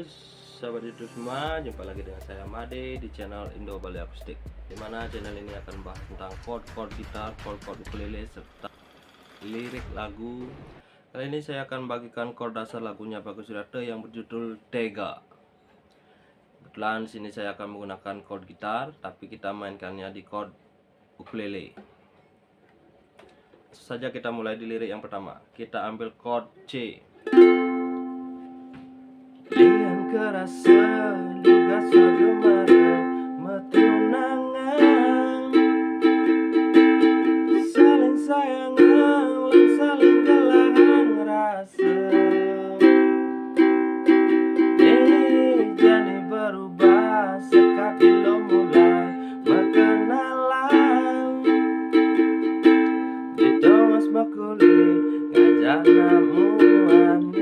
sahabat YouTube semua, jumpa lagi dengan saya Made di channel Indo Bali Akustik, dimana channel ini akan bahas tentang chord gitar, chord ukulele, serta lirik lagu. Kali ini saya akan bagikan chord dasar lagunya Bagus Wirata yang berjudul Tega. Kebetulan sini saya akan menggunakan chord gitar, tapi kita mainkannya di chord ukulele. Saja kita mulai di lirik yang pertama. Kita ambil chord C. Lian kerasa juga sagemara metunangan, saling sayangan lan saling gelang rasa. Jani berubah sekat ilo mulai berkenalan. Di Thomas Bakuli ngajak namuan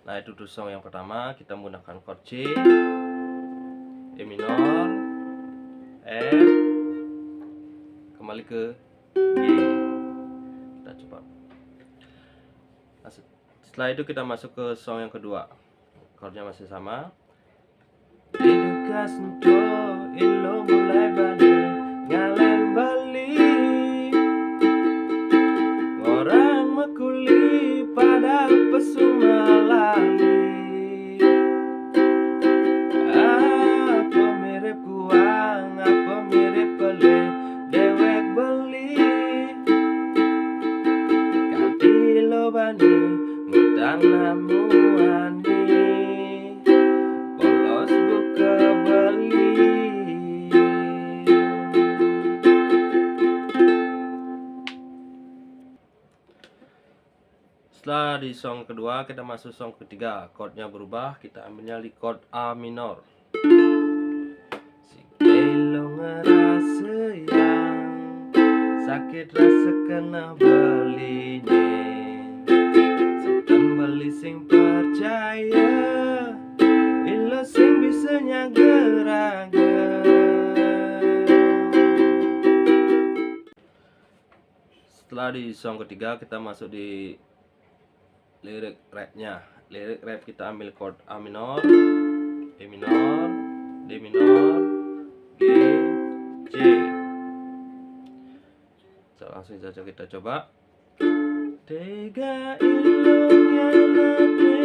Nah, itu tuh song yang pertama. Kita menggunakan chord C, E minor, F, kembali ke G. Kita coba. Nah, setelah itu kita masuk ke song yang kedua. Chordnya masih sama. Diduga sentuh ilo mulai balik ngalen bali, orang mekuli pada pesuma lali. Apa mirip kuang, apa mirip beli dewek beli, ganti lo bani ngutang namuani, polos buka beli. Setelah di song kedua, kita masuk song ketiga. Chordnya berubah, kita ambilnya di chord A minor. Lo ngerasa yang sakit rasa kena belinya, setan beli sing percaya ilo sing bisa nyageraga. Setelah di song ketiga, kita masuk di lirik rapnya. Lirik rap kita ambil chord A minor, E minor, D minor, G, C. So, langsung saja kita coba. Tega ilung yang bali,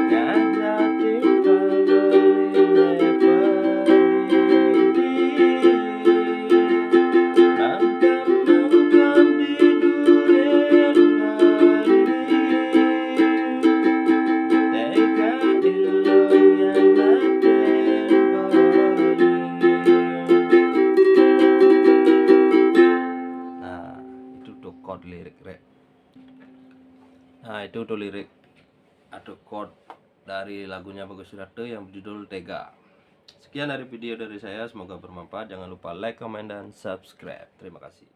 gajah timpal beli nepedidi, mangkam di duren bali. Tega ilung yang bali. Nah, itu tuh chord lirik rap. Nah, itu tuh lirik atau chord dari lagunya Bagus Wirata yang berjudul Tega. Sekian dari video dari saya, semoga bermanfaat. Jangan lupa like, comment, dan subscribe. Terima kasih.